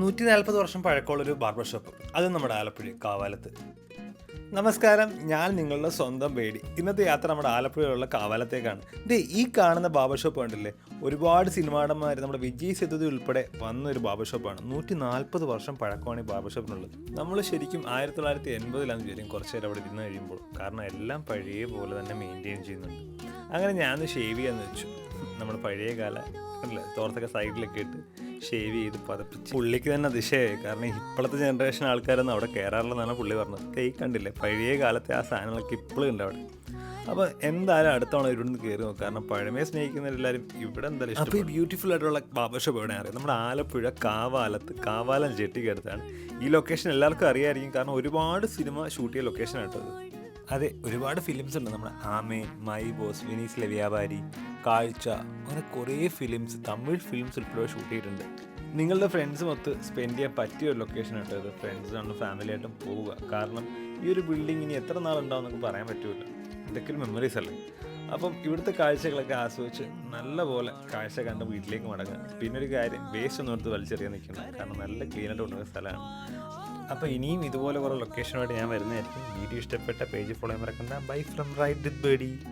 140 വർഷം പഴക്കമുള്ളൊരു barber shop, അത് നമ്മുടെ ആലപ്പുഴ കാവാലത്ത്. നമസ്കാരം, ഞാൻ നിങ്ങളുടെ സ്വന്തം ബേഡി. ഇന്നത്തെ യാത്ര നമ്മുടെ ആലപ്പുഴയിലുള്ള കാവാലത്തേക്കാണ്. ഈ കാണുന്ന ബാർബർ ഷോപ്പ് കണ്ടില്ലേ, ഒരുപാട് സിനിമാടന്മാർ, നമ്മുടെ വിജയ് സേതുപതി ഉൾപ്പെടെ വന്നൊരു ബാർബർ ഷോപ്പാണ്. 140 വർഷം പഴക്കമാണ് ഈ ബാർബർ ഷോപ്പിനുള്ളത്. നമ്മൾ ശരിക്കും 1980-ലാണ് വിചാരിക്കും കുറച്ച് നേരം അവിടെ ഇരുന്ന് കഴിയുമ്പോൾ, കാരണം എല്ലാം പഴയ പോലെ തന്നെ മെയിൻറ്റെയിൻ ചെയ്യുന്നുണ്ട്. അങ്ങനെ ഞാനൊന്ന് ഷേവ് ചെയ്യാന്ന് വെച്ചു. നമ്മൾ പഴയ കാല അല്ലേ തോർത്തൊക്കെ സൈഡിലൊക്കെ ഇട്ട് ഷേവ് ചെയ്ത് പതപ്പിച്ച് പുള്ളിക്ക് തന്നെ അതിശയമായി. കാരണം ഇപ്പോഴത്തെ ജനറേഷൻ ആൾക്കാരൊന്നും അവിടെ കയറാറില്ലെന്നാണ് പുള്ളി പറഞ്ഞത്. കൈ കണ്ടില്ലേ, പഴയ കാലത്തെ ആ സാധനങ്ങളൊക്കെ ഇപ്പോഴും ഉണ്ട് അവിടെ. അപ്പോൾ എന്തായാലും അടുത്തവണ ഇവിടുന്ന് കയറി നോക്കും, കാരണം പഴമയെ സ്നേഹിക്കുന്നവരെല്ലാവരും ഇവിടെ എന്തായാലും ഇഷ്ടം. അപ്പോൾ ഈ ബ്യൂട്ടിഫുൾ ആയിട്ടുള്ള ബാർബർ ഷോപ്പ് എവിടെ അറിയാം? നമ്മുടെ ആലപ്പുഴ കാവാലം ജെട്ടിക്ക് അടുത്താണ്. ഈ ലൊക്കേഷൻ എല്ലാവർക്കും അറിയാമായിരിക്കും, കാരണം ഒരുപാട് സിനിമ ഷൂട്ട് ചെയ്ത ലൊക്കേഷൻ ആയിട്ടത്. അതെ, ഒരുപാട് ഫിലിംസ് ഉണ്ട്. നമ്മുടെ ആമേൻ, മൈ ബോസ്, വെനീസിലെ വ്യാപാരി, കാഴ്ച, അങ്ങനെ കുറേ ഫിലിംസ്, തമിഴ് ഫിലിംസ് ഉൾപ്പെടെ ഷൂട്ട് ചെയ്തിട്ടുണ്ട്. നിങ്ങളുടെ ഫ്രണ്ട്സുമൊത്ത് സ്പെൻഡ് ചെയ്യാൻ പറ്റിയ ഒരു ലൊക്കേഷൻ ആയിട്ട് ഇത്. ഫ്രണ്ട്സാണ് ഫാമിലിയായിട്ടും പോവുക, കാരണം ഈ ഒരു ബിൽഡിംഗ് ഇനി എത്ര നാളുണ്ടാവും എന്നൊക്കെ പറയാൻ പറ്റില്ല. ഇതൊക്കെ ഒരു മെമ്മറീസ് അല്ലേ. അപ്പം ഇവിടുത്തെ കാഴ്ചകളൊക്കെ ആസ്വദിച്ച് നല്ലപോലെ കാഴ്ച കണ്ട് വീട്ടിലേക്ക് മടങ്ങുക. പിന്നെ ഒരു കാര്യം, വേസ്റ്റ് ഒന്നും എടുത്ത് വലിച്ചെറിയാൻ നിൽക്കണം, കാരണം നല്ല ക്ലീനായിട്ട് കൊണ്ടുപോകുന്ന സ്ഥലമാണ്. അപ്പോൾ ഇനിയും ഇതുപോലെ കുറേ ലൊക്കേഷനുമായിട്ട് ഞാൻ വരുന്നതായിരിക്കും. വീഡിയോ ഇഷ്ടപ്പെട്ട പേജ് ഫോളോ ചെയ്യാൻ മറക്കണ്ട. Bye from ride with birdie.